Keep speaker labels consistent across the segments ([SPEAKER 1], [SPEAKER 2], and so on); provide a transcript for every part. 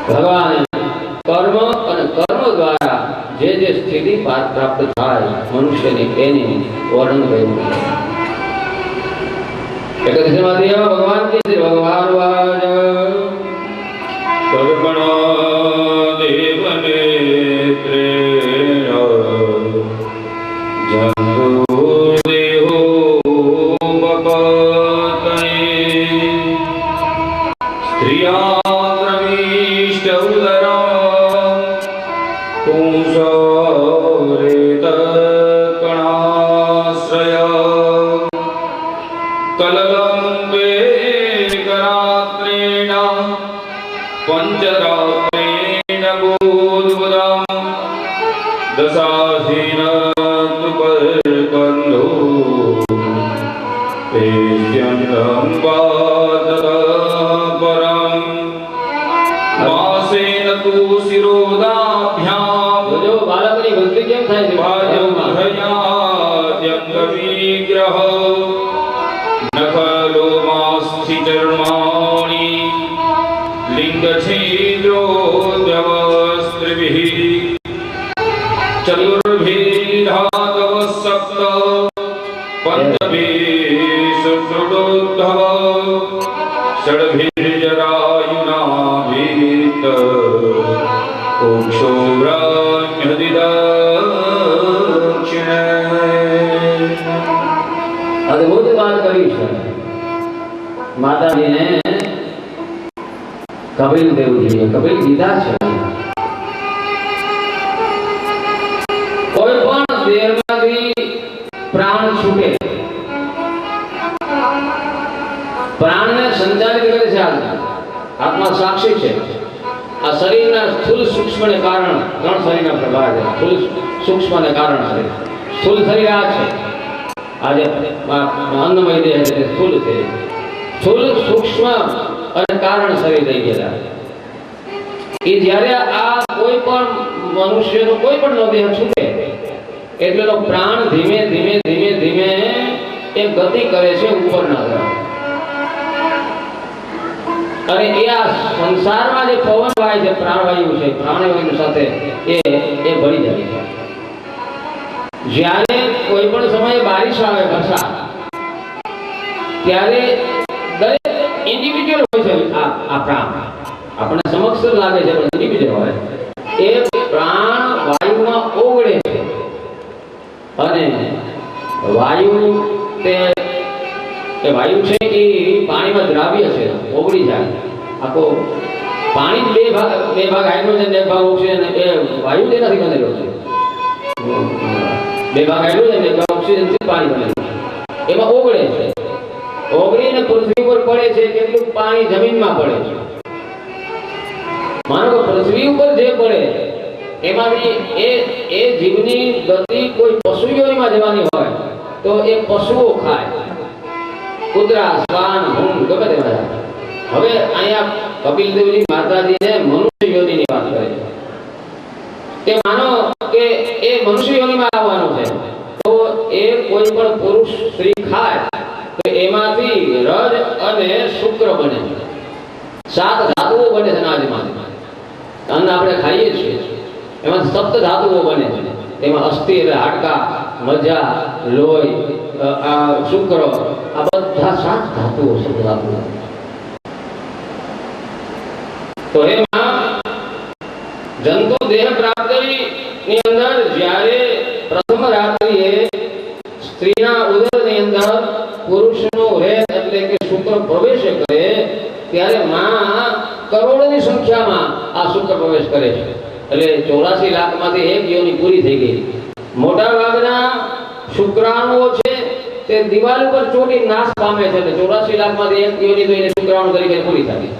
[SPEAKER 1] ભગવાન કર્મ અને કર્મ દ્વારા જે જે સ્થિતિ પ્રાપ્ત થાય મનુષ્યની એને વર્ણન કર્યું છે। 31 માં ભગવાન કે ભગવાન વાજ
[SPEAKER 2] કર્મણો દેવનેત્રે જંતુ દેહો બપતયે સ્ત્રિયા पंचरात्रेण बोधबुदां दशासीन तुपर्कन्धो पेश्यन्तं वादतपरं मासेन तु शिरोदाभ्यां
[SPEAKER 1] जो बालकनी भक्ति केम થાય છે
[SPEAKER 2] भाजमहयाद्यङ्गविग्रह नखलोमास्थि चर्माणि लिंगछिद्रोद्यवस्त्रिभिः चतुर्भिर्धातवः सप्त पञ्चभिः सुदृढोद्धव षड्भिर्जरायुनाभित कुक्षोभ्राम्यदिदक्षिणे।
[SPEAKER 1] अद्भुत बात करी છે માતાજીને કપિલ દેવજીએ કપિલ ગીતા છે કોઈ પણ દેહમાંથી પ્રાણ છૂટે પ્રાણને સંચાલિત કરે છે આત્મા સાક્ષી છે। આ શરીરના સ્થૂલ સૂક્ષ્મને કારણ ત્રણ શરીરના પ્રકાર છે સ્થૂલ સૂક્ષ્મને કારણ શરીર સ્થૂલ શરીર આ છે આજે અન્નમય દેહ છે સ્થૂલ છે સ્થૂલ સૂક્ષ્મ અને કારણ શરીર થઈ ગયા એ જ્યારે આ કોઈ પણ મનુષ્યનો કોઈ પણ નો દેહ છૂટે એટલે તો પ્રાણ ધીમે ધીમે ધીમે ધીમે એ ગતિ કરે છે ઉપરના તરફ અને એ આ સંસારમાં જે પવન વાય છે પ્રાણવાયુ છે પ્રાણવાયુ સાથે એ ભળી જાય છે। જ્યારે કોઈ પણ સમયે બારિશ આવે વરસાદ ત્યારે દરેક ઇન્ડિવિડ્યુઅલ હોય છે આ પ્રાણ આપણને સમક્ષ લાગે છે પણ ઇન્ડિવિડ્યુઅલ હોય એ પ્રાણ વાયુમાં ઓગળે છે અને વાયુ તે વાયુ છે એ પાણીમાં દ્રાવ્ય છે ઓગળી જાય આખો પાણી બે ભાગ હાઇડ્રોજન બે ભાગ ઓક્સિજન એ વાયુ તેનાથી બનેલો છે બે ભાગ હાઇડ્રોજન બે ભાગ ઓક્સિજન થી પાણી બનેલું છે એમાં ઓગળે છે ઓગળીને પૃથ્વી પર પડે છે કેટલું પાણી જમીનમાં પડે છે માનો કે પૃથ્વી ઉપર જે પડે એમાંથી એ જીવની ગતિ કોઈ પશુ યોનિમાં જવાની હોય તો એ પશુઓ ખાય કૂતરા શ્વાન ભૂંડ ગમે તે બધા। હવે અહીંયા કપિલ દેવજી માતાજીને મનુષ્ય યોનિની વાત કરે છે કે માનો કે એ મનુષ્ય યોનિમાં આવવાનો છે તો એ કોઈ પણ પુરુષ સ્ત્રી ખાય તો એમાંથી રજ અને શુક્ર બને છે 7 ધાતુઓ બને છે અનાજમાંથી અન્ન આપણે ખાઈએ છીએ એમાં 7 ધાતુઓ બને છે એમાં અસ્થિ એટલે હાડકા મજ્જા લોહી આ શુક્ર આ બધા 7 ધાતુઓ છે ધાતુઓ। તો એમાં જંતુ દેહ પ્રાપ્તિની અંદર જ્યારે પ્રથમ રાત્રિએ સ્ત્રીના ઉદરની અંદર પુરુષનો રેત એટલે કે શુક્ર પ્રવેશ કરે ત્યારે માં કરોડોની સંખ્યામાં આ શુક્ર પ્રવેશ કરે છે એટલે 84 લાખમાંથી એક યોની પૂરી થઈ ગઈ। મોટા ભાગના શુક્રાણુઓ છે તે દિવાલ ઉપર ચોટી નાશ પામે છે એટલે 84 લાખમાંથી એક યોની તો એને શુક્રાણુ તરીકે પૂરી થાય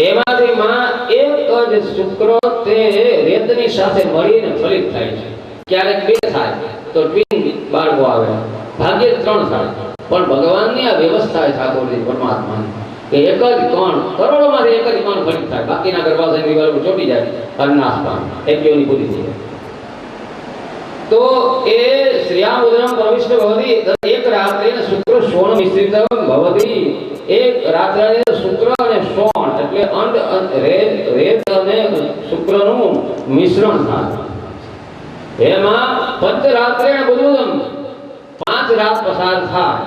[SPEAKER 1] એમાંથી માં એક જ શુક્ર તે રેતની સાથે મળીને ફલિત થાય છે ક્યારેક 2 થાય તો ટ્વિન બાળકો આવે ભાગ્યે 3 થાય પણ ભગવાનની આ વ્યવસ્થા છે ઠાકોરજી પરમાત્માની કે એક જ કણ કરોડોમાંથી એક જ કણ ફલિત થાય બાકીના ગર્ભાશયની દિવાલ ઉપર ચોટી જાય અને નાશ પામે એક યોની પૂરી થઈ જાય। તો એ શ્રીયામ ઉદરમ પ્રવિષ્ટ ભવતી એક રાત્રે શુક્ર સોણ મિશ્રિત ભવતી, એક રાત્રે શુક્ર અને સોણ એટલે અંડ રેત અને શુક્રનું મિશ્રણ થાય. એમાં પંચરાત્રે બધું 5 રાત પસાર થાય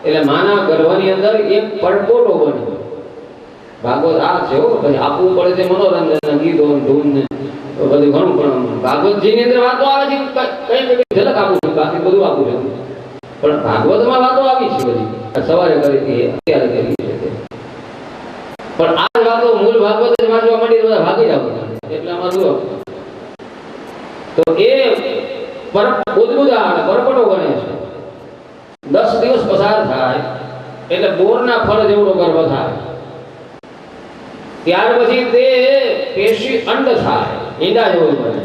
[SPEAKER 1] એટલે માના ગર્ભની અંદર એક પડકોટો બન્યો. ભાગવત આ છે હો, પછી આપવું પડે છે મનોરંજન, ગીતો, ધૂન ને બધું ઘણું. પણ ભાગવતજીની અંદર વાતો આવે છે, કઈ ઝલક આપું છું, બાકી બધું આપું છું. પણ ભાગવતમાં વાતો આવી છે બધી, સવારે કરી હતી, અત્યારે કરી છે. પણ આ વાતો મૂળ ભાગવત જ વાંચવા માંડી બધા ભાગી જાવ એટલે આમાં શું તો એ ઉદ્બુદા પરપટો બને છે. 10 દિવસ પસાર થાય એટલે બોરના ફળ જેવડો ગર્ભ થાય. ત્યાર પછી તે પેશી અંડ થાય, ઈંડા જેવો બને.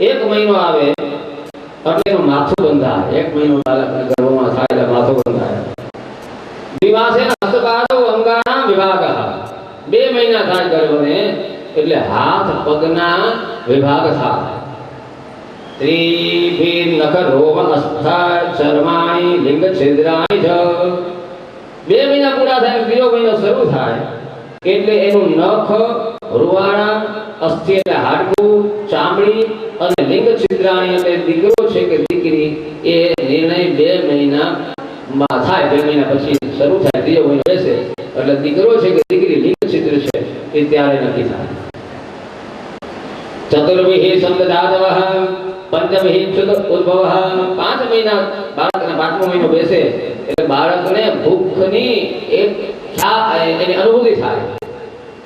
[SPEAKER 1] 1 મહિનો આવે એટલે એનું માથું બંધાય. 1 મહિનો બાળકના ગર્ભમાં થાય એટલે માથું બંધાય. દિવાસે હસ્તપાદો અંગાના વિભાગ, 2 મહિના થાય ગર્ભને એટલે હાથ પગના વિભાગ થાય. ત્રિભીર નખ રોમ અસ્થા ચર્માણી લિંગ છિદ્રાણી જ. 2 મહિના પૂરા થાય, 3રો મહિનો શરૂ થાય એટલે એનું નખ, રૂવાણા, અસ્થિ એટલે હાડકું, ચામડી અને લિંગ છિદ્રાણી એટલે દીકરો છે કે દીકરી એ નિર્ણય 2 મહિનામાં થાય. 2 મહિના પછી શરૂ થાય, 3રો મહિનો બેસે એટલે દીકરો છે કે દીકરી, લિંગ છિદ્ર છે એ ત્યારે નક્કી થાય. ચતુર્વિહી સંગદાદવ પંચમહિ ઉદ્ભવ. 5 મહિના બાળકના 5મો મહિનો બેસે એટલે બાળકને ભૂખની એની અનુભૂતિ થાય.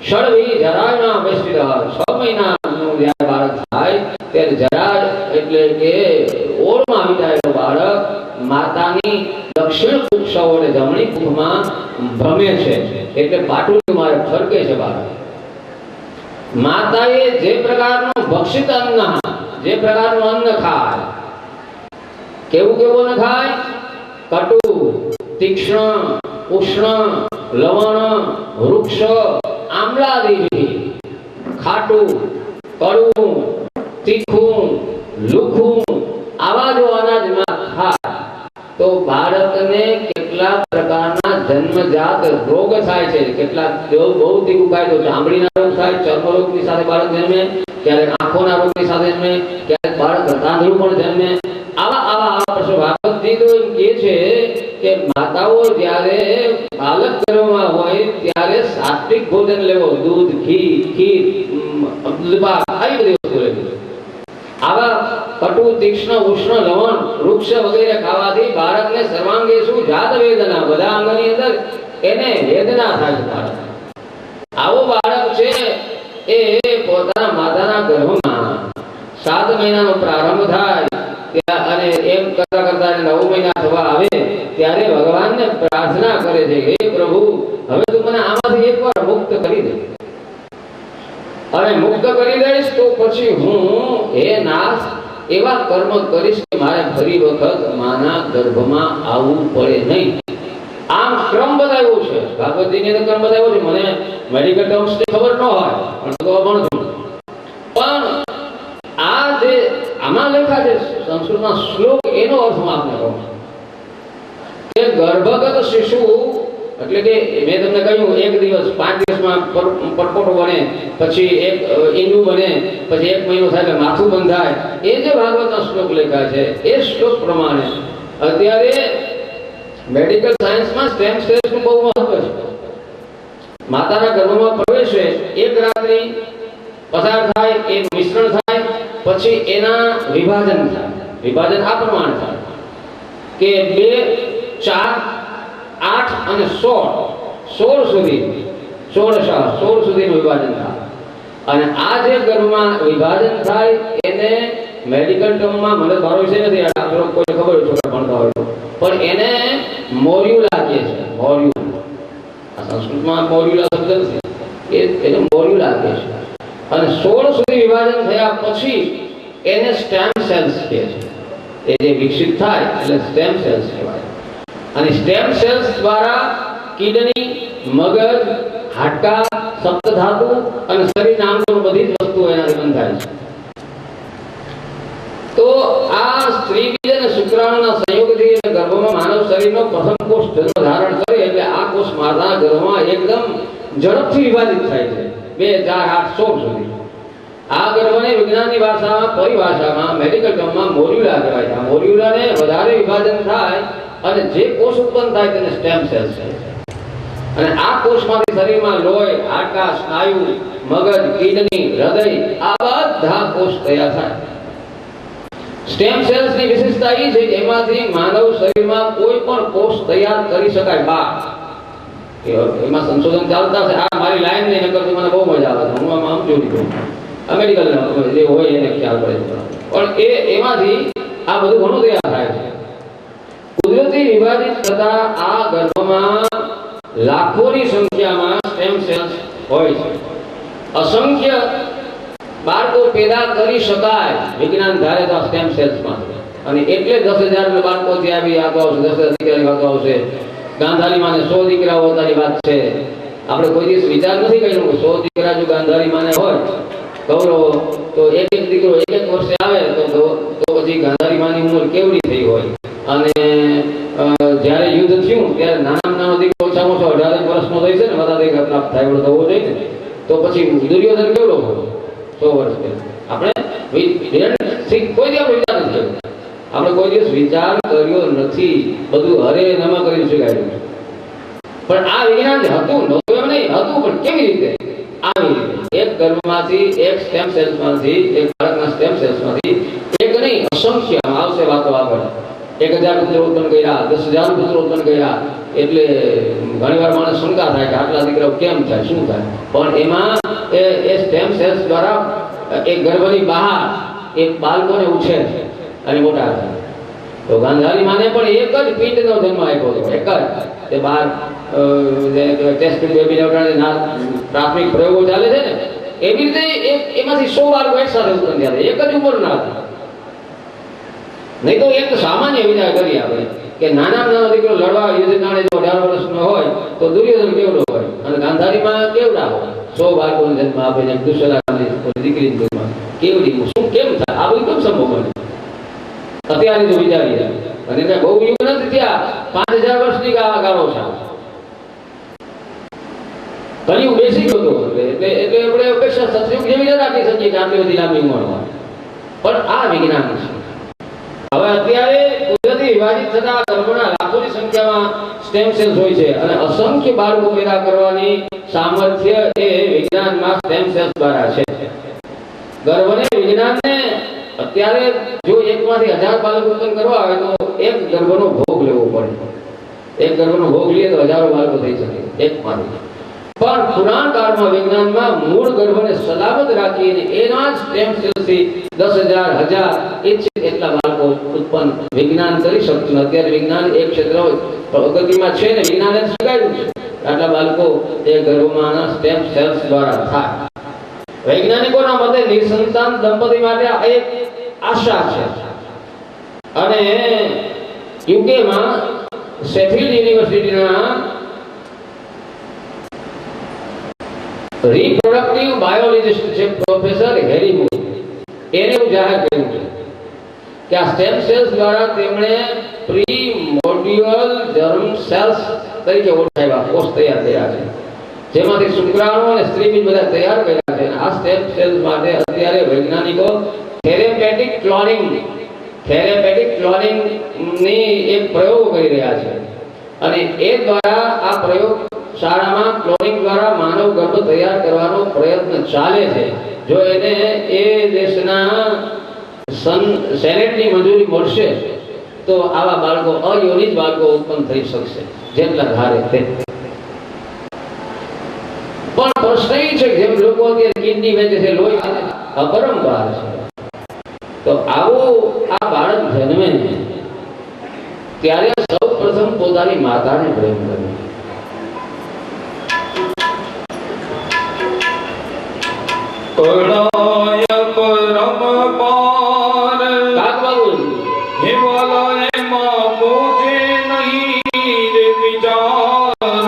[SPEAKER 1] ષડવી જરાના વૈષ્ણવ 6 મહિનાનું જ્યારે બાળક થાય ત્યારે જરા એટલે કે ઓળમાં આવી જાય બાળક માતાની દક્ષિણ કુક્ષ વડે જમણી કુક્ષમાં ભ્રમે છે એટલે પાટું મારે ફરકે છે બાળક. માતાએ જે પ્રકારનું ભક્ષિત અન્ન, જે પ્રકારનું અન્ન ખાય, કેવું ન ખાય, કટુ, તીક્ષ્ણ, ઉષ્ણ, લવણ, વૃક્ષ, આમ્લાદી, ખાટું, કડવું, તીખું, લુખું આવા જો અનાજમાં ખાય તો બાળકને કેટલાક પ્રકારના જન્મજાત રોગ થાય છે. કેટલાક બહુ તીખું ખાય તો ચામડીના રોગ થાય, ચર્મ રોગની સાથે બાળક જન્મે, ક્યારેક આંખોના રોગની સાથે જન્મે, ક્યારેક બાળક તાંદળું પણ જન્મે. આવા પ્રશ્નો ભાગવતજી તો એમ કહે છે કે માતાઓ જ્યારે બાળક ગર્ભમાં હોય ત્યારે સાત્વિક ભોજન લેવો, દૂધ, ઘી, ખીર, દૂધપાક આવી બધી વસ્તુ લેવી. આવા કટુ, તીક્ષ્ણ, ઉષ્ણ, લવણ, વૃક્ષ વગેરે ખાવાથી બાળકને સર્વાંગે શું જાત વેદના, બધા અંગની અંદર એને વેદના થાય છે. આવો બાળક છે એ પોતાના માતાના ગર્ભમાં 7 મહિનાનો પ્રારંભ થાય અને એમ કરતા 9 મહિના થવા આવે ત્યારે ભગવાનને પ્રાર્થના કરે છે, હે પ્રભુ હવે તું મને આમાંથી એકવાર મુક્ત કરી દે, અને મુક્ત કરી દઈશ તો પછી હું હે નાથ એવા કર્મ કરીશ કે મારે ફરી વખત માના ગર્ભમાં આવવું પડે નહીં. આમ ક્રમ બતાવ્યો છે ભાગવતજીને, તો ક્રમ બતાવ્યો છે. મને મેડિકલ ટર્મ્સ ખબર ન હોય પણ તો ભણતું. પણ આ જે આમાં લખા છે સંસ્કૃતમાં શ્લોક, એનો અર્થ હું આપને કહું કે ગર્ભગત શિશુ એટલે કે મેં તમને કહ્યું 1 દિવસ 5 દિવસમાં પરપોટો બને, પછી એક ઈંડું બને, પછી 1 મહિનો થાય એટલે માથું બંધાય. એ જે ભાગવતના શ્લોક લખ્યા છે એ શ્લોક પ્રમાણે અત્યારે મેડિકલ સાયન્સમાં સ્ટેમ સેલ્સનું બહુ મહત્વ છે. માતાના ગર્ભમાં પ્રવેશે, 1 રાત્રિ પસાર થાય, એક મિશ્રણ થાય, પછી એના વિભાજન થાય. વિભાજન આ પ્રમાણે થાય કે 2, 4, 8 અને 16 સુધી 16 સુધીનું વિભાજન થાય. અને આ જે ગર્ભમાં વિભાજન થાય એને મેડિકલ ટર્મમાં મને મારો વિષય નથી, આ ડોક્ટરો કોઈ ખબર હોય છોકરા ભણતા હોય પણ એને મોર્યુલા કહે છે. મોર્યુલા, આ સંસ્કૃતમાં મોર્યુલા શબ્દ નથી, એને મોર્યુલા કહે છે. અને 16 સુધી વિભાજન થયા પછી એને સ્ટેમ સેલ્સ કહે છે. એ જે વિકસિત થાય એટલે સ્ટેમ સેલ્સ કહેવાય. અને સ્ટેમ સેલ્સ દ્વારા કિડની, મગજ, હાડકા, સપ્તધાતુ અને શરીરના અંગો બધી જ વસ્તુઓ એનાથી બંધાય છે. તો આ સ્ત્રી બીજ અને શુક્રાણુના સંયોગથી ગર્ભમાં માનવ શરીરનો પ્રથમ કોષ જન્મ ઝડપથી વિભાજિત થાય છે 2, 4, 8, 16 સુધી. આ ગર્ભને વિજ્ઞાનની ભાષામાં પરિભાષામાં મેડિકલ ટર્મમાં મોલ્યુલા કહેવાય છે. આ મોલ્યુલાને વધારે વિભાજન થાય અને જે કોષ ઉત્પન્ન થાય તેને સ્ટેમ સેલ્સ કહે છે. અને આ કોષમાંથી શરીરમાં લોહી, હાડકાં, સ્નાયુ, મગજ, કિડની, હૃદય આ બધા કોષ તૈયાર થાય. સ્ટેમ સેલ્સની વિશેષતા એ છે કે એમાંથી માનવ શરીરમાં કોઈ પણ કોષ તૈયાર કરી શકાય બહાર. એમાં સંશોધન ચાલતા છે. આ મારી લાઈન નહીં નકરથી મને બહુ મજા આવે છે. હું આમ જોડી દઉં. આ મેડિકલ જે હોય એને ખ્યાલ પડે પણ એમાંથી આ બધું ઘણું તૈયાર થાય છે. કુદરતી વિભાજિત થતા આ ગર્ભમાં લાખોની સંખ્યામાં સ્ટેમ સેલ્સ હોય છે. અસંખ્ય બાળકો પેદા કરી શકાય વિજ્ઞાન ધારે તો સ્ટેમ સેલ્સમાં. અને એટલે 10,000 બાળકોથી આવી આગળ આવશે, 10,000 દીકરાની આગળ આવશે. ગાંધારી માને 100 દીકરા હોતાની વાત છે. આપણે કોઈ દિવસ વિચાર નથી કર્યો કે 100 દીકરા જો ગાંધારી માને હોય કૌરવો તો એક દીકરો એક વર્ષે આવે તો પછી ગાંધારી માની ઉંમર કેવડી થઈ હોય. અને જ્યારે યુદ્ધ થયું ત્યારે નાનામાં નાનો દીકરો ઓછામાં ઓછો 18 વર્ષનો થઈ છે ને બધા દીકરા પ્રાપ્ત થાય એવડો થવો જોઈએ ને. તો પછી દુર્યોધન કેવડો હોય 100 વર્ષ પહેલા. આપણે કોઈ દિવસ વિચાર નથી કર્યો. આપણે કોઈ દિવસ વિચાર કર્યો નથી. બધું હરે નમા કરી શકાયું. પણ આ વિજ્ઞાન હતું નહોતું એમ નહીં, હતું પણ કેવી રીતે? આવી રીતે એક ગર્ભમાંથી એક સ્ટેમ સેલ્સમાંથી એક બાળકના સ્ટેમ સેલ્સમાંથી એક નહીં અસંખ્ય આવશે વાતો આગળ. 1,000 પુત્રો ઉત્પન્ન કર્યા, 10,000 પુત્રો ઉત્પન્ન કર્યા. એટલે ઘણીવાર માણસ શંકા થાય કે આટલા દીકરાઓ કેમ થાય, શું થાય? પણ એમાં એ સ્ટેમ સેલ્સ દ્વારા એક ગર્ભની બહાર એક બાળકોને ઉછેર છે અને મોટા થાય. તો ગાંધારી માને પણ એક જ પિંડનો જન્મ આપ્યો હતો. એક જ તે બહાર ટેસ્ટ બેબી લેવડાને પ્રાથમિક પ્રયોગો ચાલે છે ને એવી રીતે એમાંથી 100 બાળકો એક સાથે ઉત્પન્ન થયા. એક જ ઉંમરના હતા. નહીં તો એક સામાન્ય વિચાર કરીએ આપણે કે નાનો દીકરો લડવા યુદ્ધ કાળે જો 18 વર્ષનો હોય તો દુર્યોધન કેવડો હોય અને ગાંધારીમાં કેવડા હોય. 100 બાળકોનો જન્મ આપે છે. દુષ્યલાની દીકરીનો જન્મ કેવડી શું કેમ થાય? આ બધું કેમ સંભવ બને? અત્યારે તો વિચારીએ અને એને બહુ યુગ નથી થયા. 5,000 વર્ષની ગાળો છે. કલિયુગ બેસી ગયો હતો એટલે આપણે અપેક્ષા સતયુગ જેવી ન રાખી શકીએ કે આટલી બધી લાંબી ઉંમર હોય. પણ આ વિજ્ઞાન છે. હવે અત્યારે કુદરતી વિભાજિત થતા ગર્ભના લાખોની સંખ્યામાં સ્ટેમ સેલ્સ હોય છે અને અસંખ્ય બાળકો પેદા કરવાની સામર્થ્ય એ વિજ્ઞાનમાં સ્ટેમ સેલ્સ દ્વારા છે. ગર્ભને વિજ્ઞાનને અત્યારે જો એકમાંથી 1000 બાળકો ઉત્પન્ન કરવા આવે તો એક ગર્ભનો ભોગ લેવો પડે. એક ગર્ભનો ભોગ લઈએ તો હજારો બાળકો થઈ શકે એકમાંથી. પણ પુરાણ કાળમાં વિજ્ઞાનમાં મૂળ ગર્ભને સલામત રાખીને એના જ સ્ટેમ સેલ્સથી 10,000 1000 ઇચ્છિત એટલા બાળકો ઉત્પન્ન વિજ્ઞાન કરી શકતું. અત્યારે વિજ્ઞાન એક ક્ષેત્ર પ્રગતિમાં છે ને વિજ્ઞાને શીખાયું છે આટલા બાળકો એ ગર્ભમાંના સ્ટેમ સેલ્સ દ્વારા થાય. વૈજ્ઞાનિકોના મતે નિસંતાન દંપતી માટે આ એક આશા છે. અને યુકેમાં શેફિલ્ડ યુનિવર્સિટીના રિપ્રોડક્ટિવ બાયોલોજિસ્ટ છે પ્રોફેસર હેરી મૂર એને એવું જાહેર કર્યું છે કે આ સ્ટેમ સેલ્સ દ્વારા તેમણે પ્રીમોર્ડિયલ જર્મ સેલ્સ તરીકે ઓળખાયા કોષ તૈયાર થયા છે જેમાંથી શુક્રાણુ અને સ્ત્રીબીજ બધા તૈયાર કર્યા છે. આ સ્ટેમ સેલ્સ માટે અત્યારે વૈજ્ઞાનિકો થેરેપેટિક ક્લોનિંગ ની એક પ્રયોગ કરી રહ્યા છે અને એ દ્વારા આ પ્રયોગ શાળામાં ક્લોનિંગ દ્વારા માનવ ગર્ભ તૈયાર કરવાનો પ્રયત્ન ચાલે છે. જો એને એ દેશના સેનેટની મંજૂરી મળશે તો આવા બાળકો અયોનિત બાળકો ઉત્પન્ન થઈ શકશે જેટલા ધારે તે. પણ પ્રશ્ન એ છે કે જેમ લોકો અત્યારે કિડની વેચે છે, લોહી અપરંપાર છે, તો આવો આ બાળક જન્મે ત્યારે સૌ પ્રથમ પોતાની માતાને પ્રેમ કરે.
[SPEAKER 2] કળાય પરમ પાર
[SPEAKER 1] કાગવાલું
[SPEAKER 2] હિમાલય માં મુજે નહીં રે વિચાર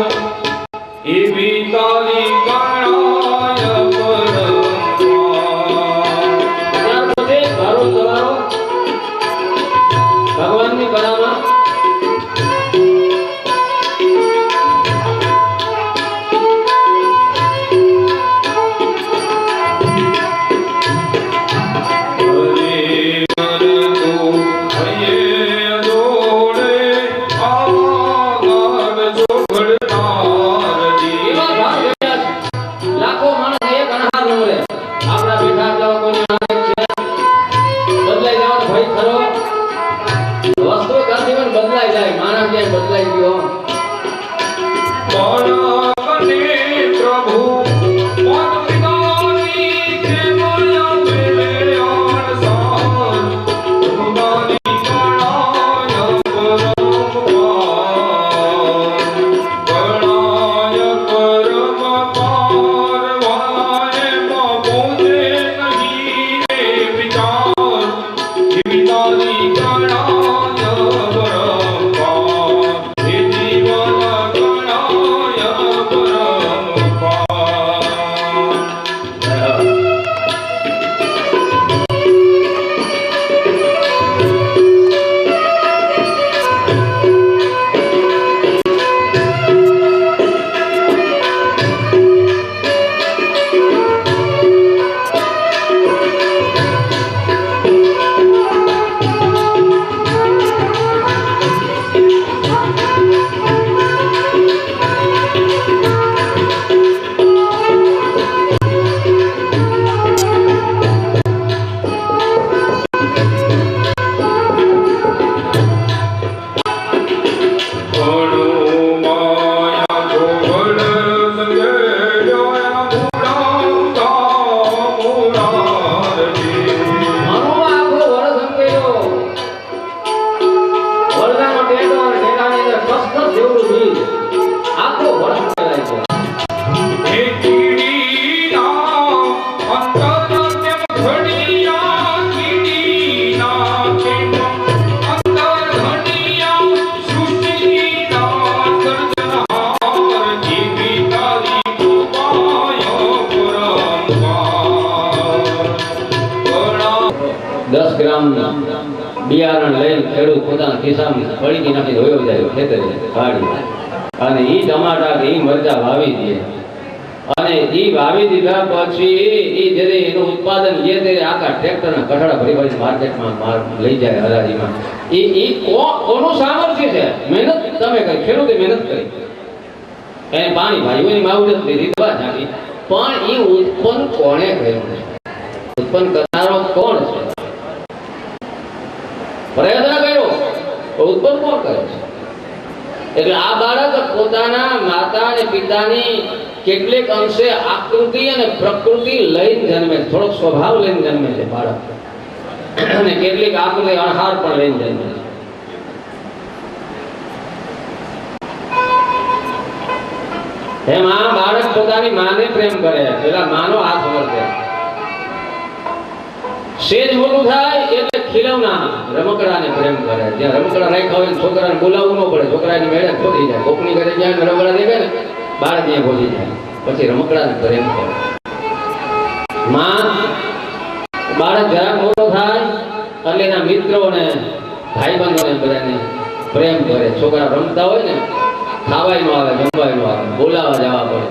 [SPEAKER 2] એવી તારી કળાય પરમ
[SPEAKER 1] ત્યાર પછી ભારો તમારો ભગવાનની કળામાં 10 ગ્રામ બિયારણ લઈને ખેડૂત પોતાના ખિસ્સામાં પડીકી નાખીને વયો જાય ખેતરે વાડી, અને એ ટમાટા કે એ મરચા વાવી દે, અને એ વાવી દીધા પછી એ જ્યારે એનું ઉત્પાદન લે ત્યારે આખા ટ્રેક્ટરના કઠડા ભરી ભરી માર્કેટમાં લઈ જાય હરાજીમાં. એ કોનું સામર્થ્ય છે? મહેનત તમે કરી, ખેડૂતે મહેનત કરી, એને પાણી ભાઈ એની માવજત લીધી, દવા નાખી, પણ એ ઉત્પન્ન કોણે કર્યું છે? ઉત્પન્ન કરનારો કોણ છે? પ્રયત્ન કર્યો, ઉત્પન્ન કોણ કરે છે? એટલે આ બાળક પોતાના માતા અને પિતાની કેટલીક અંશે આકૃતિ અને પ્રકૃતિ લઈને જન્મે છે, થોડોક સ્વભાવ લઈને જન્મે છે બાળક, અને કેટલીક આકૃતિ આહાર પણ લઈને જન્મે છે. એમાં બાળક પોતાની માને પ્રેમ કરે, પેલા માનો હાથ વર્તે, સેજ મોટું થાય એટલે ખીલવના રમકડાને પ્રેમ કરે. જ્યાં રમકડા રાખ્યા હોય છોકરાને બોલાવવું ન પડે, છોકરાની મેળે ખોટી જાય, કોકની ઘરે જાય રમકડા દેખાય ને બાળક ત્યાં પહોંચી જાય, પછી રમકડાને પ્રેમ કરે. માં બાળક જરાક મોટો થાય એટલે એના મિત્રોને ભાઈબંધોને બધાને પ્રેમ કરે. છોકરા રમતા હોય ને ખાવાય નો આવે, જમવાય નો આવે, બોલાવા જવા પડે.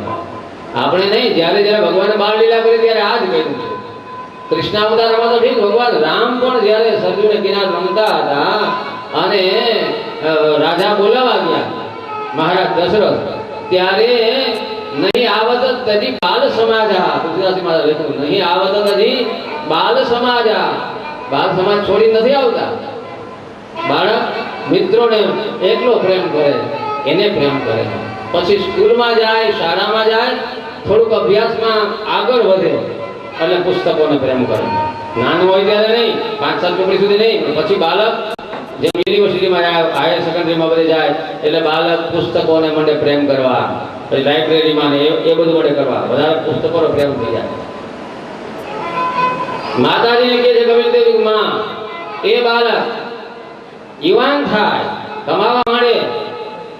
[SPEAKER 1] આપણે નહીં, જ્યારે જ્યારે ભગવાને બાળ લીલા કરી ત્યારે આ જ કર્યું છે. કૃષ્ણ અવતારમાં તો ઠીક, ભગવાન રામ પણ જ્યારે સરજુને કિનારે રમતા હતા અને રાજા બોલાવા ગયા મહારાજ દશરથ, ત્યારે નહીં આવત તજી બાલ સમાજા, ગુજરાતીમાં લખ્યું નહીં આવત તજી બાલ સમાજા, બાલ સમાજ છોડી નથી આવતા. બાળક મિત્રોને એટલો પ્રેમ કરે, એને પ્રેમ કરે. પછી સ્કૂલમાં જાય, શાળામાં જાય, થોડુંક અભ્યાસમાં આગળ વધે એટલે પુસ્તકોને પ્રેમ કરે. નાનું હોય ત્યારે નહીં, 5-7 ચોપડી સુધી નહીં, પછી બાળક જેમ યુનિવર્સિટીમાં જાય, હાયર સેકન્ડરીમાં બધે જાય એટલે બાળક પુસ્તકોને મંડે પ્રેમ કરવા, પછી લાઇબ્રેરીમાં ને એ બધું મંડે કરવા, વધારે પુસ્તકોનો પ્રેમ થઈ જાય. માતાજીને કહે છે કપિલ દેવી માં, એ બાળક યુવાન થાય, કમાવા માંડે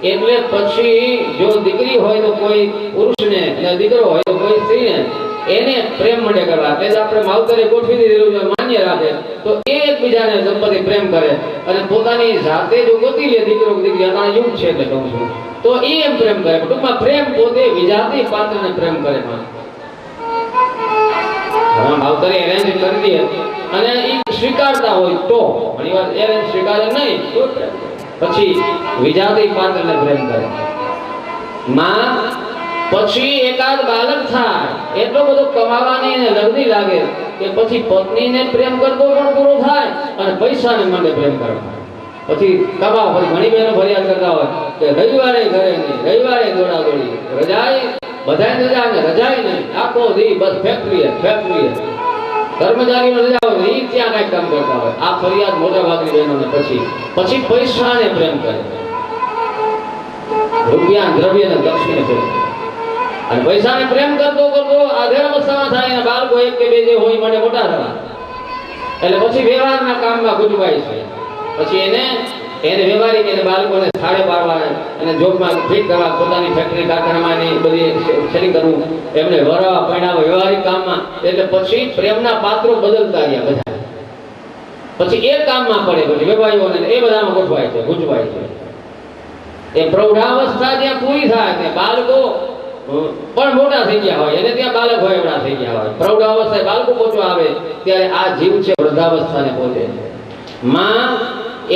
[SPEAKER 1] એટલે પછી જો દીકરી હોય તો કોઈ પુરુષને, અને દીકરો હોય તો કોઈ સ્ત્રીને એને પ્રેમ મંડે કરવા. એટલે આપણે માવતરે ગોઠવી દીધેલું છે, માન્ય રાખે તો એ એકબીજાને દંપતી પ્રેમ કરે, અને પોતાની જાતે જો ગોતી લે દીકરો દીકરી, આ યુગ છે એટલે કહું છું, તો એ એમ પ્રેમ કરે. ટૂંકમાં પ્રેમ પોતે વિજાતી પાત્રને પ્રેમ કરે. માવતરે એરેન્જ કરી દે અને એ સ્વીકારતા હોય તો, ઘણી વાર એરેન્જ સ્વીકારે નહીં તો પછી વિજાતી પાત્રને પ્રેમ કરે. માં પછી એકાદ બાળક થાય, એટલો બધો કમાવાની એને લગની લાગે કે પછી પત્નીને પ્રેમ કરતો પણ પૂરો થાય અને પૈસાને મને પ્રેમ કરવો. પછી કમાવા, પછી ઘણી બહેનો ફરિયાદ કરતા હોય કે રવિવારે ઘરે નહીં, રવિવારે દોડા દોડી, રજાઈ બધાને રજા ને રજાઈ નહીં, આખો દી બસ ફેક્ટરી કર્મચારીઓ રજા હોય એ ત્યાં કઈ કામ કરતા હોય. આ ફરિયાદ મોટા ભાગની બહેનોને પછી પૈસાને પ્રેમ કરે, રૂપિયા દ્રવ્યને દક્ષિણે પ્રેમ, અને પૈસાને પ્રેમ કરતો કરતો આધેડ અવસ્થામાં થાય અને બાળકો 1 કે 2 જે હોય માટે મોટા થવા, એટલે પછી વ્યવહારના કામમાં ગુજવાય છે. પછી એને વ્યવહારિક એને બાળકોને થાળે પાડવા અને જોબમાં ફિટ કરવા, પોતાની ફેક્ટરી કારખાનામાં બધી શરી કરવું, એમને વરવા પહેણાવા વ્યવહારિક કામમાં. એટલે પછી પ્રેમના પાત્રો બદલતા ગયા બધા, પછી એ કામમાં પડે, પછી વેપારીઓને એ બધામાં ગોઠવાય છે, ગુજવાય છે. એ પ્રૌઢાવસ્થા જ્યાં પૂરી થાય ત્યાં બાળકો પણ મોટા થઈ ગયા હોય, એને ત્યાં બાળક હોય એવડા થઈ ગયા હોય. પ્રૌઢાવસ્થાએ બાળકો પહોંચવા આવે ત્યારે આ જીવ છે વૃદ્ધાવસ્થાને પહોંચે છે. માં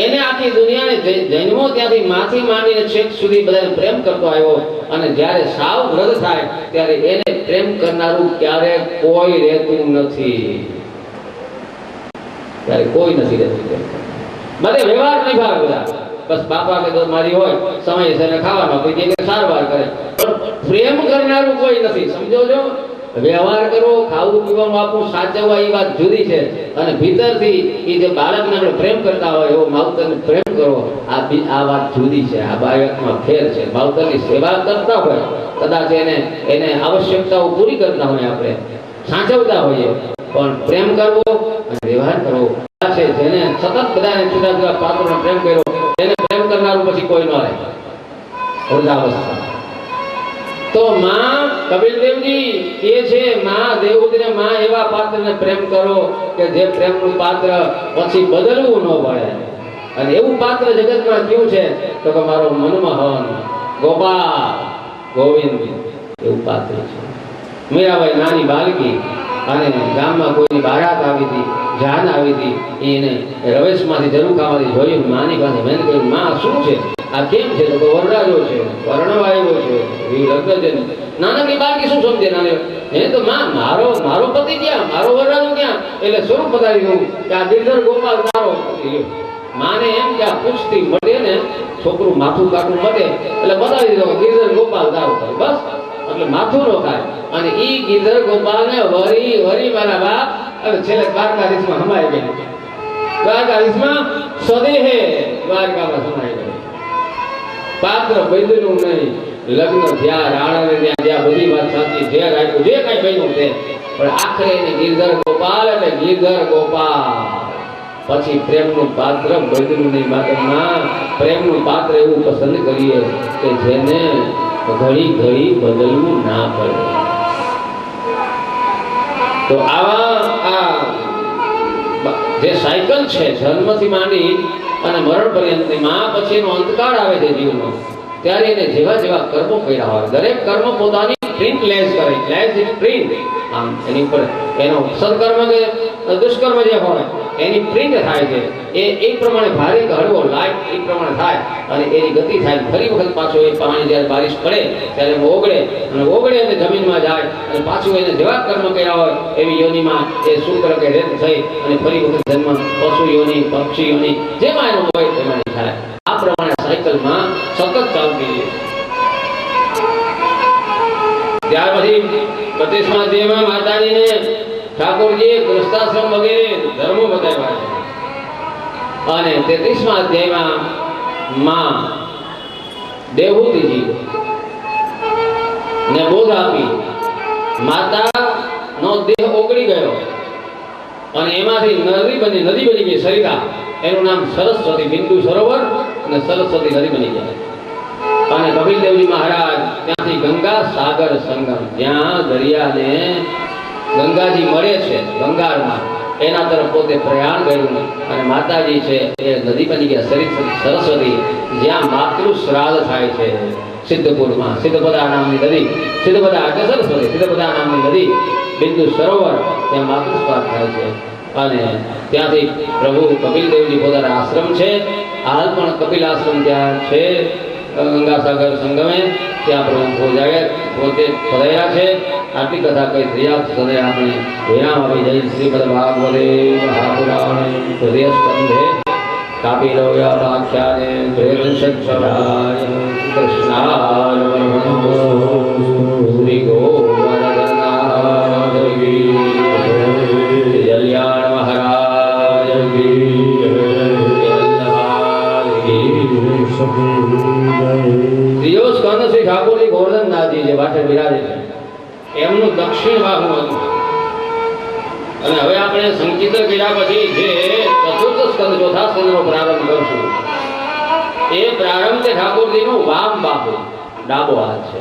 [SPEAKER 1] એને આખી દુનિયાને જન્મો ત્યાંથી માથી માંડીને છેક સુધી બધાને પ્રેમ કરતો આવ્યો, અને જ્યારે સાવ વૃદ્ધ થાય ત્યારે એને પ્રેમ કરનારું ક્યારે કોઈ રહેતું નથી, ત્યારે કોઈ નથી રહેતું. બધે વ્યવહાર નિભાવે બધા, બસ બાપા કે તો મારી હોય સમયસર ખાવાનો, કોઈ કે સારવાર કરે, પણ પ્રેમ કરનારું કોઈ નથી. સમજો છો, વ્યવહાર કરવો, ખાવું પીવાનું આપવું, સાચવવા એ વાત જુદી છે, અને ભીતરથી એ જે બાળકને આપણે પ્રેમ કરતા હોય એવો માવતરને પ્રેમ કરવો, આ વાત જુદી છે. આ બાળકમાં ફેર છે. માવતરની સેવા કરતા હોય, કદાચ એને આવશ્યકતાઓ પૂરી કરતા હોય, આપણે સાચવતા હોઈએ, પણ પ્રેમ કરવો અને વ્યવહાર કરવો છે. જેને સતત બધાને જુદા જુદા પાત્રોને પ્રેમ કર્યો, એને પ્રેમ કરનારું પછી કોઈ ન રહે વૃદ્ધાવસ્થા. તો માં કપિલદેવજી કહે છે માં દેવહૂતિને માં એવા પાત્રને પ્રેમ કરો કે જે પ્રેમનું પાત્ર પછી બદલવું ન પડે. અને એવું પાત્ર જગતમાં કયું છે તો કે મારો મનમોહન ગોપાલ ગોવિંદ એવું પાત્ર છે. મીરાબાઈ નાની બાળકી અને ગામમાં કોઈની બારાત આવી હતી, જાન આવી હતી, એને રવેશમાંથી ઝરૂખામાંથી જોયું, માની પાસે મેં કહ્યું માં શું છે આ, કેમ છે તો વરરાજો છે, વર્ણવાયો છે, એ લગ્ન છે. નાનકડી બાળકી શું સમજે નાની એ તો માં મારો પતિ ક્યાં, મારો વરરાજો ક્યાં? એટલે સ્વરૂપ બતાવી દઉં કે આ ગિરધર ગોપાલ તારો. માને એમ કે આ પૂછતી મટે ને છોકરું માથું કાઢું મટે એટલે બતાવી દીધો ગિરધર ગોપાલ તારો થાય બસ, એટલે માથું નો ખાય. અને ઈ ગિરધર ગોપાલ ને વરી મારા બાપ અને છેલ્લે દ્વારકાધીશમાં હમાઈ ગઈ. દ્વારકાધીશમાં સદેહે દ્વારકામાં સમાઈ ગઈ. પાત્ર બદલું નહીં, લગ્ન થયા, રાણાને ત્યાં જ્યાં બધી વાત સાચી, જે રાખ્યું જે કઈ બન્યું તે, પણ આખરે એને ગિરધર ગોપાલ એટલે ગિરધર ગોપાલ. પછી પ્રેમનું પાત્ર બદલું નહીં. માતામાં પ્રેમનું પાત્ર એવું પસંદ કરીએ કે જેને ઘડી ઘડી બદલવું ના પડે. તો આવા આ જે સાયકલ છે જન્મથી માંડી અને મરણ પર્યંતની માં પછી એનો અંતકાળ આવે છે જીવનો, ત્યારે એને જેવા જેવા કર્મો કર્યા હોય દરેક કર્મ પોતાની પ્રિન્ટ લેસ કરે. લેસ ઇટ પ્રિન્ટ, આમ એની પર એનો સત્કર્મ કે દુષ્કર્મ જે હોય એની પ્રિન્ટ થાય છે. એ પ્રમાણે ભારે કે હળવો લાઈટ એ પ્રમાણે થાય અને એની ગતિ થાય. ફરી વખત પાછો એ પાણી જ્યારે બારિશ પડે ત્યારે ઓગળે અને ઓગળે અને જમીનમાં જાય અને પાછું એને જેવા કર્મ કર્યા હોય એવી યોનિમાં એ શુક્ર કે રેત થઈ અને ફરી વખત જન્મ પશુ યોની, પક્ષી યોની જેમાં એનો હોય એમાં થાય. આ પ્રમાણે સાયકલમાં સતત ચાલતી છે. ત્યાર પછી 32મા અધ્યાયમાં માતાજીને ઠાકોરજીએ ગૃહસ્થાશ્રમ વગેરે ધર્મો બતાવ્યા છે. અને 33મા અધ્યાયમાં માં દેવહૂતિજી ને બોધ આપી. માતાનો દેહ ઓગળી ગયો અને એમાંથી નદી બની ગઈ સરિતા. એનું નામ સરસ્વતી, બિંદુ સરોવર અને સરસ્વતી નદી બની જાય. અને કપિલદેવજી મહારાજ ત્યાંથી ગંગા સાગર સંગમ, જ્યાં દરિયાને ગંગાજી મળે છે ગંગાળમાં, એના તરફ પોતે પ્રયાણ કર્યું અને માતાજી છે એ નદી બની ગયા સરસ્વતી, જ્યાં માતૃ શ્રાદ્ધ થાય છે સિદ્ધપુરમાં. સિદ્ધપદા નામની નદી, સિદ્ધપદા એટલે સરસ્વતી, સિદ્ધપદા નામની નદી, બિંદુ સરોવર, ત્યાં માતૃ શ્રાદ્ધ થાય છે. અને ત્યાંથી પ્રભુ કપિલદેવજી પોતાના આશ્રમ છે, હાલ પણ કપિલ આશ્રમ ત્યાં છે ગંગાસાગર સંગમે, ત્યાં પ્રભુ પોતે પધાર્યા છે. આટલી કથા કઈ થયા સદે આપણે વિરામ આપી જઈ. શ્રીમદ ભાગવતે મહાપુરાણે હૃદય સ્કંધે કાપિલોયાખ્યાને પ્રેરણશક્ષરાય કૃષ્ણાય વરમણો શ્રી ગોવર્ધનાય કલ્યાણ મહારાજ ત્રીજો સ્કંદ શ્રી ઠાકોરજી ગોવર્ધનનાથજી જે પાછળ બિરાજે છે એમનું દક્ષિણ બાહુ હતું. અને હવે આપણે સંકિત કર્યા પછી જે ચતુર્થ સ્કંદ ચોથા સ્કંદનો પ્રારંભ કરશું એ પ્રારંભ છે ઠાકોરજીનું વામ બાહુ, ડાબો હાથ છે.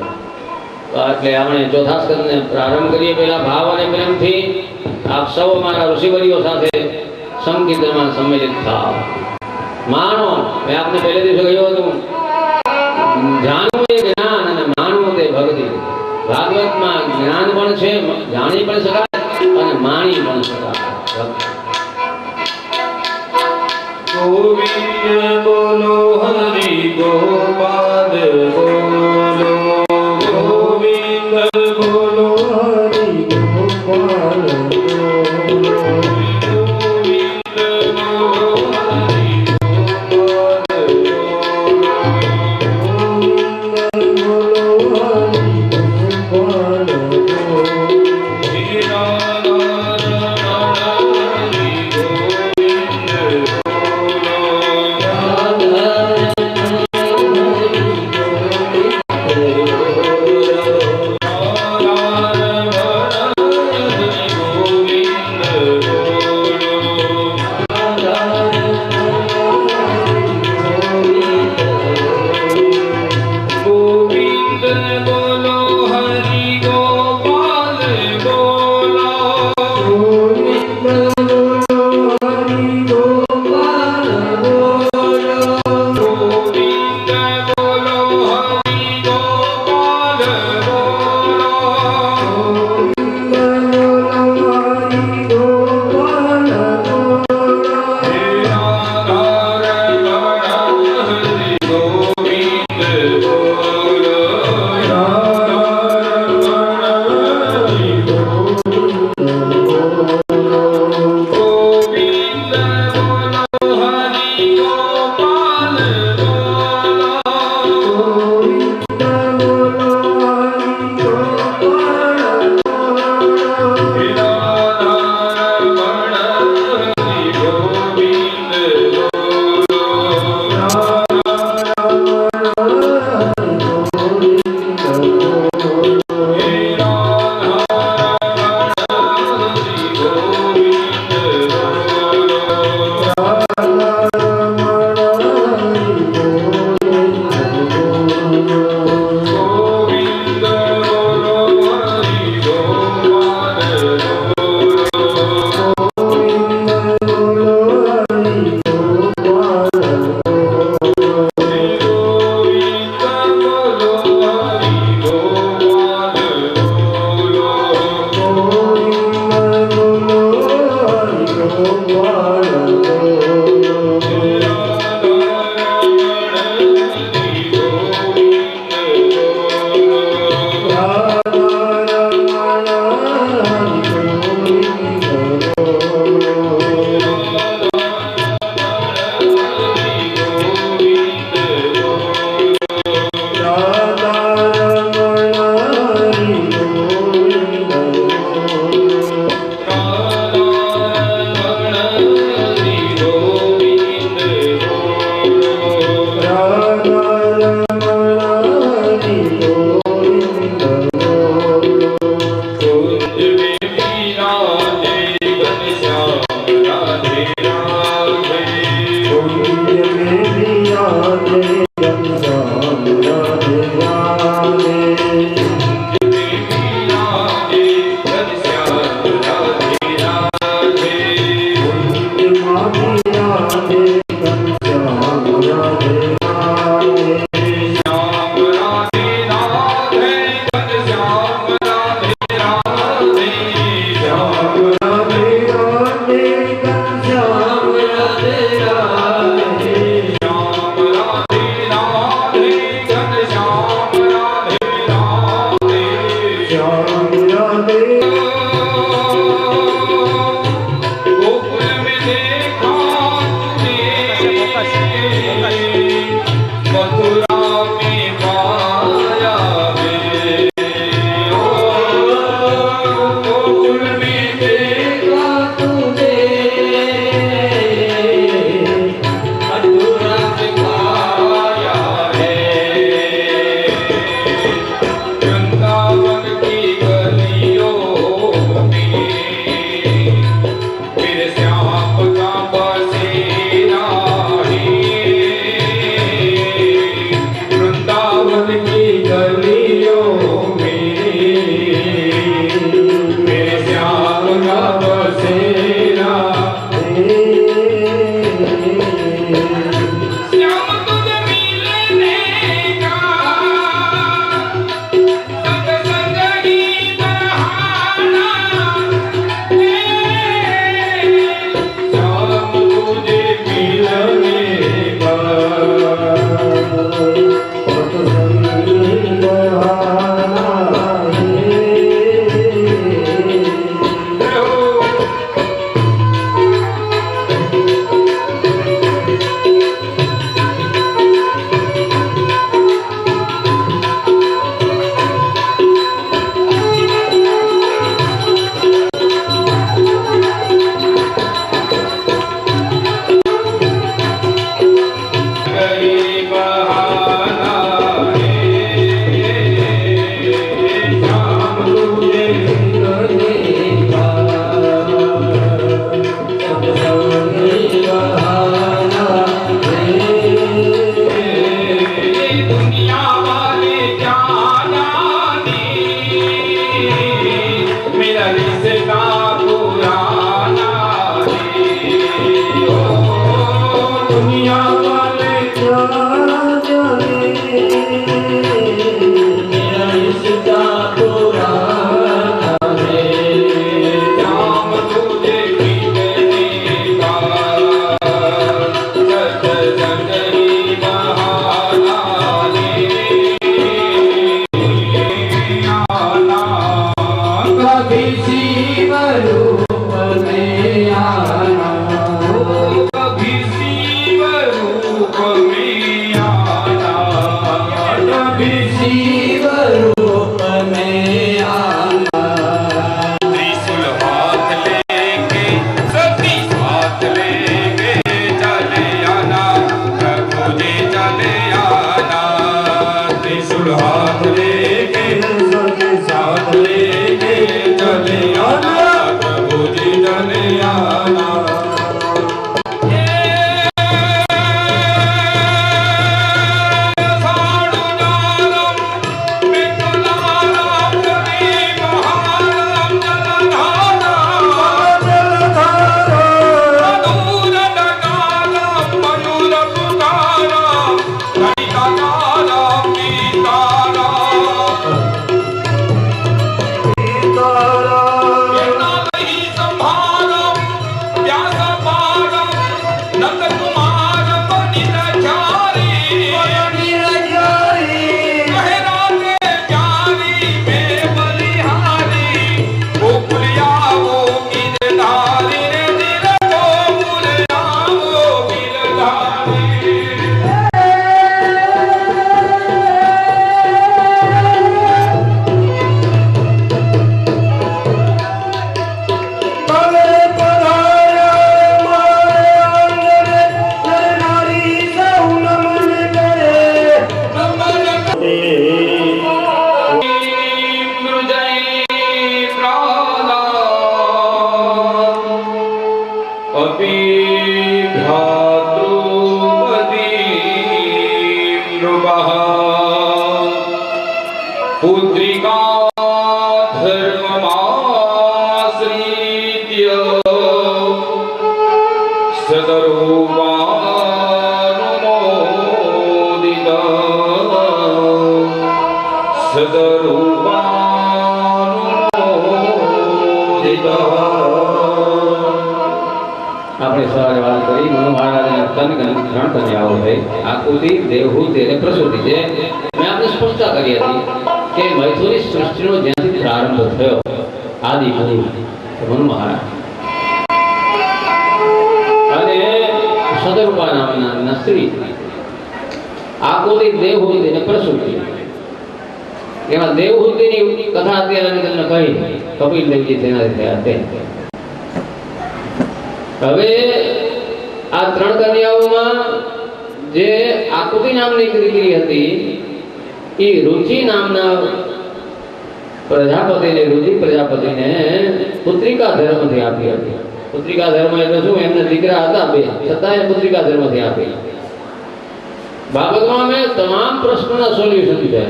[SPEAKER 1] એટલે આપણે ચોથા સ્કંદને પ્રારંભ કરીએ પહેલા ભાવ અને પ્રેમથી. આપ સૌ અમારા ઋષિવરીઓ સાથે સંકીર્તનમાં સંમેલિત થાવ. માનો મેં આપને પહેલે દિવસે કહ્યું હતું, જાણવું એ જ્ઞાન અને માનવું તે ભક્તિ. ભાગવતમાં જ્ઞાન પણ છે, જાણી પણ શકાય અને માણી પણ શકાય.
[SPEAKER 2] ગોવિંદ બોલો હરિ ગોપાલ બોલો, ગોવિંદ બોલો હરિ ગોપાલ બોલો, ગોવિંદ બોલો હરિ ગોપાલ બોલો, ગોવિંદ બોલો હરિ ગોપાલ બોલો. रिश्ता पुराना हो, दुनिया वाले क्या जाने मेरा रिश्ता पुराना है। श्याम तुझे मिलने का सत्संग ही बहाना आना, कभी शिव रूप में आना, कभी शिव रूप में आना, कभी शिव रूप में आना। त्रिशूल हाथ लेके सती साथ लेके चले आना, प्रभु जी चले आना। त्रिशूल हाथ लेके सती साथ लेके चले आना, प्रभु जी चले आना। पुत्रिका धर्ममाश्रित्य सदरूपानुमोदिता सदरूपानुमोदिता।
[SPEAKER 1] આપણે સવારે વાત કરી મનુ મહારાજને ત્રણ કન્યાઓ થઈ, આકૃતિ, દેવહૂતિ અને પ્રસૂતિ. જે મેં આપને સ્પષ્ટતા કરી હતી કે મૈથુની સૃષ્ટિનો જ્યાંથી પ્રારંભ થયો આદિ ગુરુ મનુ મહારાજ અને સદરૂપા નામના સ્ત્રી, આકૃતિ, દેવહૂતિ અને પ્રસૂતિ. એમાં દેવહૂતિની કથા અત્યારે તમને કહી, કપિલ દેવજી તેનાથી થયા તે. હવે આ ત્રણ કન્યાઓમાં જે આકૃતિ નામની દીકરી હતી એ રુચિ નામના રુચિ પ્રજાપતિને પુત્રિકા ધર્મથી આપી હતી. પુત્રિકા ધર્મ એટલે શું? એમને દીકરા હતા બે, છતાંય પુત્રિકા ધર્મથી આપી. ભાગવતમાં મેં તમામ પ્રશ્નોના સોલ્યુશન છે,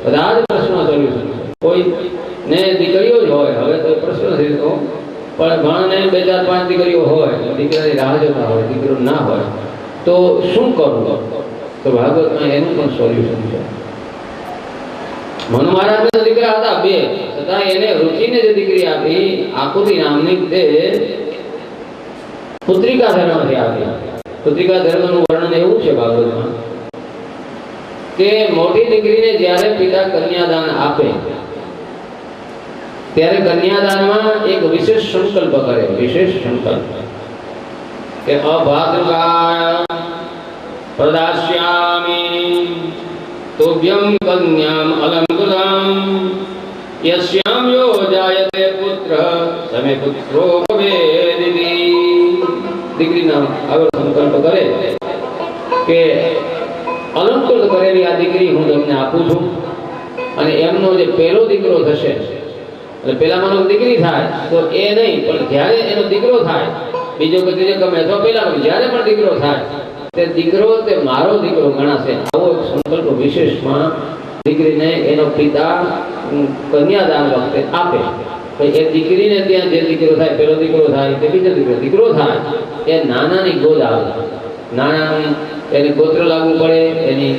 [SPEAKER 1] બધા જ પ્રશ્નોના સોલ્યુશન છે. કોઈ ને દીકરીઓ જ હોય, હવે તો પ્રશ્ન છે તો પણ ઘણાને 2, 4, 5 દીકરીઓ હોય, દીકરાની રાહ જોતા હોય, દીકરો ના હોય તો શું કરવું? તો ભાગવતમાં એનું પણ સોલ્યુશન છે. મનુ મહારાજના દીકરા હતા બે, છતાં એને રુચિને જે દીકરી આપી આકૃતિ નામની તે પુત્રિકા ધર્મથી આપી. પુત્રિકા ધર્મનું વર્ણન એવું છે ભાગવતમાં કે મોટી દીકરીને જ્યારે પિતા કન્યાદાન આપે ત્યારે કન્યાદાનમાં એક વિશેષ સંકલ્પ કરે, વિશેષ સંકલ્પ કે અભાદ્રકાય પ્રદાસ્યામિ તોભ્યમ કન્યામ અલંકૃતામ યસ્યામ યો જાયતે પુત્ર સમે પુત્રો ભવેદિતિ. દીકરીના આગળ સંકલ્પ કરે કે અલંકૃત કરેલી આ દીકરી હું તમને આપું છું અને એમનો જે પહેલો દીકરો થશે એટલે પેલામાંનો દીકરી થાય તો એ નહીં, પણ જ્યારે એનો દીકરો થાય બીજો કે ત્રીજો ગમે અથવા પેલા જ્યારે પણ દીકરો થાય તે દીકરો તે મારો દીકરો ગણાશે. આવો એક સંકલ્પ વિશેષમાં દીકરીને એનો પિતા કન્યાદાન વખતે આપે. એ દીકરીને ત્યાં જે દીકરો થાય, પેલો દીકરો થાય કે બીજો દીકરો થાય, એ નાનાની ગોદ આવે. નાનાનું એને ગોત્ર લાગવું પડે, એની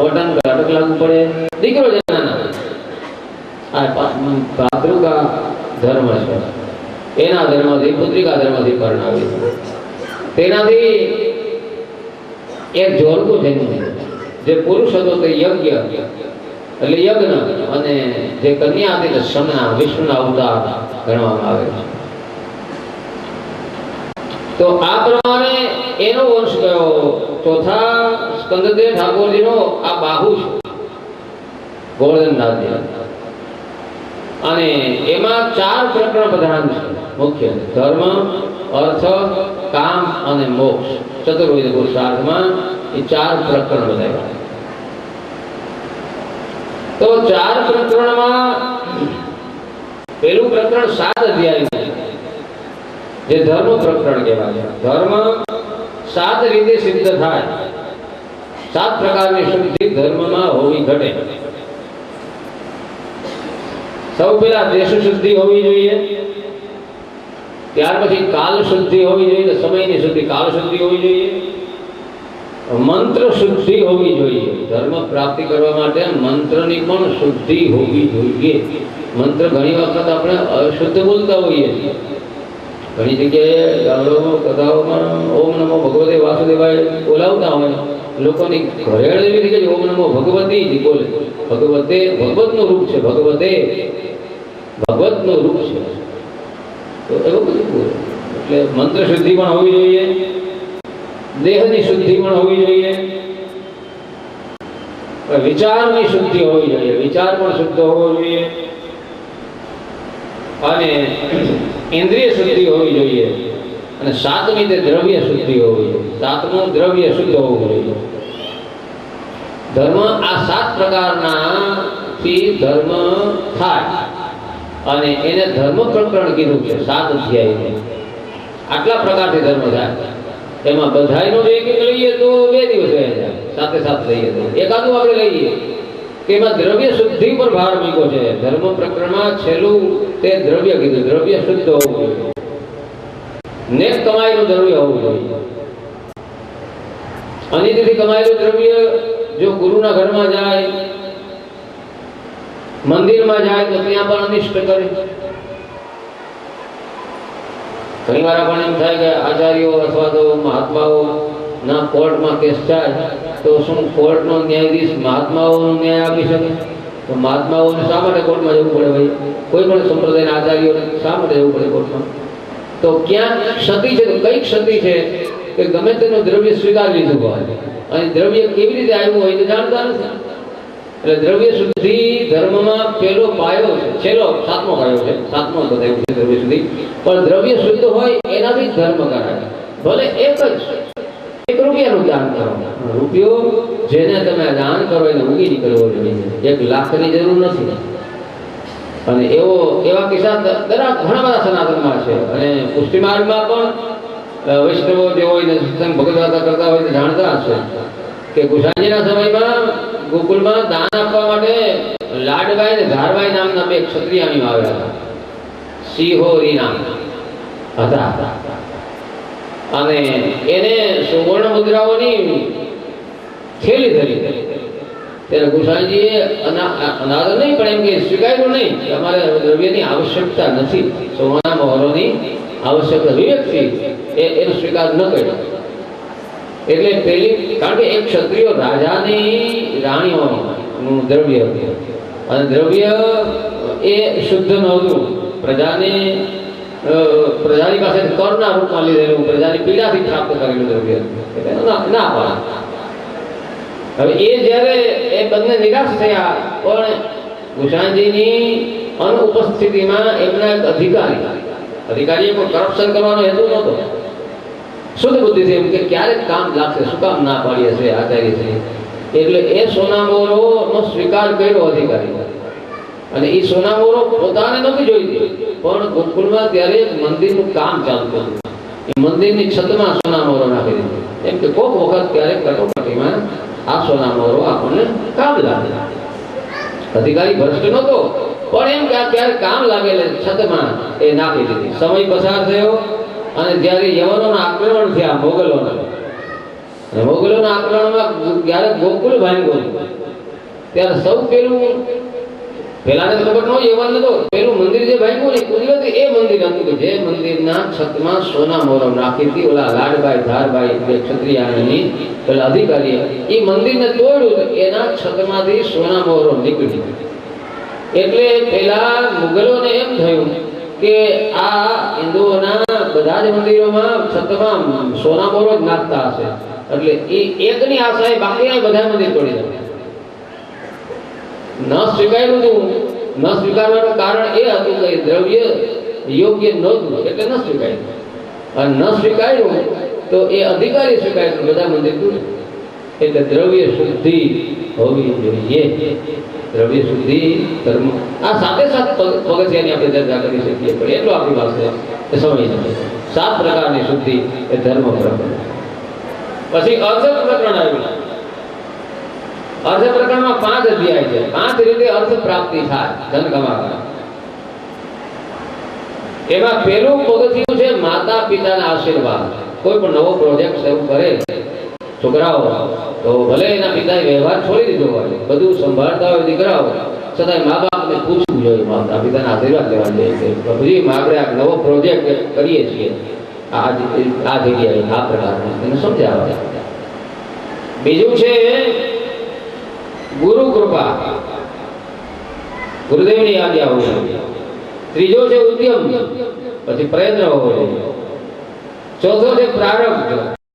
[SPEAKER 1] ઓટન અટક લાગવું પડે. દીકરો છે નાના, આ ભાતૃકા ધર્મ છે. એના ધર્મથી પુત્રિકા ધર્મથી પરણાવી. તેનાથી એક જોડકું જન્મ્યું. જે પુરુષ હતો તે યજ્ઞ એટલે યજ્ઞ, અને જે કન્યા હતી તે સમના વિષ્ણુના અવતાર ગણવામાં આવે છે. તો આ પ્રમાણે એનો વંશ કયો? ચોથા સ્કંદદેવ ઠાકોરજીનો આ બાહુ છે, ગોવર્ધનનાથજી. અને એમાં 4 પ્રકરણ પ્રધાન છે મુખ્ય: ધર્મ, અર્થ, કામ અને મોક્ષ. ચતુર્વિધ પુરુષાર્થમાં એ 4 પ્રકરણ બતાવ્યા. તો 4 પ્રકરણમાં પેલું પ્રકરણ 7 અધ્યાયનું, જે ધર્મ પ્રકરણ કહેવાય છે. ધર્મ 7 રીતે સિદ્ધ થાય. 7 પ્રકારની શુદ્ધિ ધર્મમાં હોવી ઘટે. સૌ પહેલા દેશ શુદ્ધિ હોવી જોઈએ, ત્યાર પછી કાલ શુદ્ધિ હોવી જોઈએ, સમયની શુદ્ધિ કાલ શુદ્ધિ હોવી જોઈએ. મંત્ર શુદ્ધિ હોવી જોઈએ. ધર્મ પ્રાપ્તિ કરવા માટે મંત્રની પણ શુદ્ધિ હોવી જોઈએ. મંત્ર ઘણી વખત આપણે અશુદ્ધ બોલતા હોઈએ છીએ. ઘણી જગ્યાએ ગામડાઓમાં કથાઓમાં ઓમ નમો ભગવતે વાસુદેવાય બોલાવતા હોય. લોકોની ઘરેડ એવી રીતે ઓમ નમો ભગવતી જ બોલે. ભગવતે ભગવતનું રૂપ છે, ભગવતે ભગવતનું રૂપ છે. તો એવું બધું બોલે. એટલે મંત્ર શુદ્ધિ પણ હોવી જોઈએ, દેહની શુદ્ધિ પણ હોવી જોઈએ, વિચારની શુદ્ધિ હોવી જોઈએ. વિચાર પણ શુદ્ધ હોવો જોઈએ, અને ઇન્દ્રિય શુદ્ધિ હોવી જોઈએ, અને 7મી તે દ્રવ્ય શુદ્ધિ હોવી જોઈએ. 7મું દ્રવ્ય શુદ્ધ હોવું જોઈએ. ધર્મ આ 7 પ્રકારનાથી ધર્મ થાય, અને એને ધર્મ પ્રકરણ કીધું છે 7 અધ્યાય. આટલા પ્રકારથી ધર્મ થાય. એમાં બધાયનો એક એક લઈએ તો 2 દિવસ રહે જાય, સાથે લઈએ તો એકાદું આપણે લઈએ કે એમાં દ્રવ્ય શુદ્ધિ પર ભાર મૂક્યો છે. ધર્મ પ્રકરણમાં છેલ્લું તે દ્રવ્ય કીધું. દ્રવ્ય શુદ્ધ હોવું જોઈએ, નેક કમાયેલું દ્રવ્ય હોવું જોઈએ. અનિતિથી કમાયેલું દ્રવ્ય જો ગુરુના ઘરમાં જાય, મંદિરમાં જાય તો ત્યાં પણ અનિષ્ટ કરે. ઘણી વાર પણ એમ થાય કે આચાર્યો અથવા તો મહાત્માઓ ના કોર્ટમાં કેસ થાય તો શું કોર્ટનો ન્યાયાધીશ મહાત્માઓનો ન્યાય આપી શકે? તો મહાત્માઓને શા માટે કોર્ટમાં જવું પડે? ભાઈ, કોઈ પણ સંપ્રદાયના આચાર્યોને શા માટે જવું પડે કોર્ટમાં? તો ક્યાં ક્ષતિ છે? તો કઈ ક્ષતિ છે કે ગમે તેનું દ્રવ્ય સ્વીકારી લીધું હોય, અને દ્રવ્ય કેવી રીતે આવ્યું હોય તો જાણતા નથી. એટલે દ્રવ્ય શુદ્ધિ ધર્મમાં પેલો પાયો છે, છેલ્લો 7મો પાયો છે. 7મો બતાવ્યું છે દ્રવ્ય શુદ્ધિ. પણ દ્રવ્ય શુદ્ધ હોય એનાથી ધર્મ કરાય. ભલે એક રૂપિયાનું દાન કરો. રૂપિયો જેને તમે દાન કરો એને ઉગી નીકળવો જોઈએ. 1 લાખની જરૂર નથી. અને એવા કિસ્સા ઘણા બધા સનાતનમાં છે. અને પુષ્ટિ માર્ગમાં પણ વૈષ્ણવો જે હોય ને સત્સંગ ભગવત કરતા હોય તો જાણતા હશે કે કુશાજીના સમયમાં ગોકુલમાં દાન આપવા માટે લાડભાઈ ને ધારભાઈ નામના 2 ક્ષત્રિયાણીઓ આવ્યા હતા. સિંહોરી નામ હતા, અને એને સુવર્ણ મુદ્રાઓની થેલી ધરી. ત્યારે ગુસાઈજીએ અનાદર નહીં પણ એમ કે સ્વીકાર્યું નહીં કે અમારે દ્રવ્યની આવશ્યકતા નથી, સોના મોહરોની આવશ્યકતા વિવેકથી એનો સ્વીકાર ન કર્યો. એટલે પેલી, કારણ કે એક ક્ષત્રિય રાજાની રાણીઓનું દ્રવ્ય હતું, અને દ્રવ્ય એ શુદ્ધ નહોતું. પ્રજાની પાસે કરના રૂપમાં લીધેલું, પ્રજાની પીડાથી પ્રાપ્ત કરેલું દ્રવ્ય ના પાડે. હવે એ જ્યારે એ બંને નિરાશ થયા, પણ ગુસાઈજીની અનુપસ્થિતિમાં એમના એક અધિકારીએ કોઈ કરપ્શન કરવાનો હેતુ નહોતો. શુદ્ધ બુદ્ધિથી એમ કે ક્યારેક કામ લાગશે, શું કામ ના પાડી હશે આચાર્યશ્રી. એટલે એ સોનામોરોનો સ્વીકાર કર્યો અધિકારી. અને એ સોનામોરો પોતાને નથી જોઈતી, પણ ગોકુળમાં ત્યારે મંદિરનું કામ ચાલતું હતું. એ મંદિરની છતમાં સોનામોરો નાખી દીધો. એમ કે કોઈક વખત ક્યારેક કટોકટીમાં આ સોનામોરો આપણને કામ લાગે. અધિકારી ભ્રષ્ટ નહોતો, પણ એમ કે આ ક્યારે કામ લાગેલ છતમાં એ નાખી દીધી. સમય પસાર થયો અને જ્યારે યવનોના આક્રમણ થયા મોગલોના, અને મોગલોના આક્રમણમાં જ્યારે ગોકુળ ભાંગ્યું ત્યારે સૌ પેલાને તો ખબર ન હોય, યવનને તો પેલું મંદિર જે ભાંગ્યું ને કુદરતી એ મંદિર હતું કે જે મંદિરના છતમાં સોના મોરમ નાખી હતી. ઓલા લાડભાઈ ધારભાઈ જે ક્ષત્રિયાની પેલા અધિકારી એ મંદિરને તોડ્યું, એના છતમાંથી સોના મોરમ નીકળી. એટલે પેલા મુગલોને એમ થયું કે આ હિન્દુઓના બધા જ મંદિરોમાં છતમાં સોના મોરો જ નાખતા હશે, એટલે એ એકની આશાએ બાકીના બધા મંદિર તોડી નાખ્યા. ન સ્વીકાર્યું હતું. ન સ્વીકારવાનું કારણ એ હતું કે દ્રવ્ય યોગ્ય નહોતું એટલે ન સ્વીકાર્યું. અને ન સ્વીકાર્યું તો એ અધિકારી સ્વીકાર્યું, બધા મંદિર તોડ્યું. એટલે દ્રવ્ય શુદ્ધિ હોવી જોઈએ. દ્રવ્ય શુદ્ધિ ધર્મ આ સાથે પગથિયાની આપણે ચર્ચા કરી શકીએ, પણ એટલું આપણી પાસે સમય નથી. 7 પ્રકારની શુદ્ધિ એ ધર્મ પ્રકરણ. પછી અર્થ પ્રકરણ આવ્યું. અર્થ પ્રકરણમાં 5 અધ્યાય છે. 5 રીતે અર્થ પ્રાપ્તિ થાય ધન કમાવા. એમાં પહેલું પગથિયું છે માતા પિતાના આશીર્વાદ. કોઈ પણ નવો પ્રોજેક્ટ શરૂ કરે છોકરાઓ તો ભલે એના પિતાએ વ્યવહાર છોડી દીધો હોય, બધું સંભાળતા હોય દીકરાઓ, છતાંય મા બાપને પૂછવું જોઈએ, માતા પિતાના આશીર્વાદ લેવા જોઈએ કે પ્રભુજી આપણે આ નવો પ્રોજેક્ટ કરીએ છીએ આ જગ્યાએ આ પ્રકારનો એને સમજાવવા. બીજું છે ગુરુ કૃપા, ગુરુદેવની આજ્ઞા હોવી જોઈએ. ત્રીજો છે ઉદ્યમ, પછી પ્રયત્ન હોવો જોઈએ. ચોથો છે પ્રારબ્ધ,